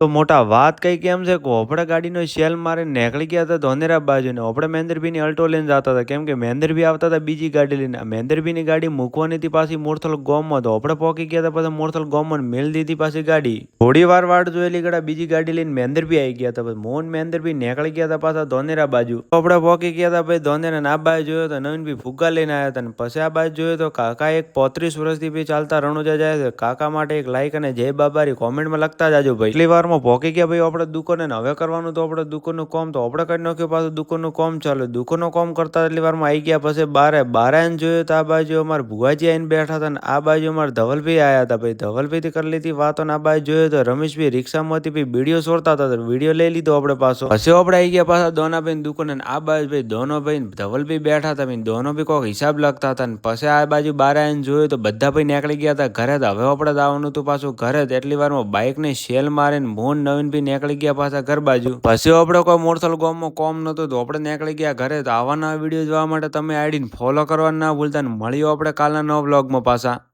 તો મોટા વાત કઈ કેમ છે કે આપણે ગાડીનો શેલ મારીને નીકળી ગયા હતા ધોનેરા બાજુ ને આપણે મહેન્દ્રભાઈની અલ્ટો લઈને જતા હતા કેમ કે મહેન્દ્રભાઈ આવતા હતા બીજી ગાડી લઈને મહેન્દ્રભાઈની ગાડી મૂકવાની હતી પાછી મોરથલ ગામમાં તો આપણે પહોંચી ગયા હતા પછી મોરથલ ગામમાં મેલ દીધી પાછી ગાડી થોડી વાર વાટ જોયેલી ગડા બીજી ગાડી લઈને મહેન્દ્રભાઈ આવી ગયા હતા પછી મોહન મહેન્દ્રભાઈ નીકળી ગયા હતા પાછા ધોનેરા બાજુ તો આપણે પહોંચી ગયા હતા ભાઈ ધોનેરા આ બાજુ જોયો તો નવીનભાઈ ફુગ્ગા લઈને આવ્યા હતા ને પછી આ બાજુ જોયો તો કાકા એક 35 વર્ષથી ભાઈ ચાલતા રણુજા જાય છે કાકા માટે એક લાઈક અને જય બાબારી કોમેન્ટમાં લખતા જાજો ભાઈ એટલી વારમાં પહોંચી ગયા ભાઈ આપણે દુકાને ને હવે કરવાનું તો આપણે દુકાનનું કામ તો આપણે કરી નાખ્યું પાછું દુકાનનું કામ ચાલે દુકાનનું કામ કરતા એટલી વારમાં આવી ગયા પછી બારે જોયું તો આ બાજુ અમારે ભુવાજી આવીને બેઠા હતા ને આ બાજુ અમારે ધવલભાઈ આવ્યા હતા ભાઈ ધવલભાઈથી કરી લીધી વાતો ને આ બાજુ જોયો તો રમેશભાઈ રિક્ષામાંથી ભાઈ વિડીયો છોડતા હતા વિડીયો લઈ લીધો આપણે પાછો પછી આપણે આવી ગયા પાછા દોનાભાઈ દુકાને આ બાજુ ભાઈ દોનોભાઈ ધવલભાઈ બેઠા હતા ભાઈ દોનોભાઈ કોઈક હિસાબ લખતા હતા ને પછી આ બાજુ બારે આવીને જોયું તો બધા ભાઈ નીકળી ગયા હતા ઘરે તો હવે આપણે આવવાનું હતું પાછું ઘરે એટલી વારમાં બાઇક ને શેલ મારીને મોહન નવીનભાઈ નીકળી ગયા પાછા ઘર બાજુ પછી આપણે કોઈ મોરથલ ગામમાં કોમ નતું તો આપણે નીકળી ગયા ઘરે તો આવા નવા વિડીયો જોવા માટે તમે આઈડીને ફોલો કરવા ના ભૂલતા ને મળ્યો આપણે કાલના નવા વ્લોગમાં પાછા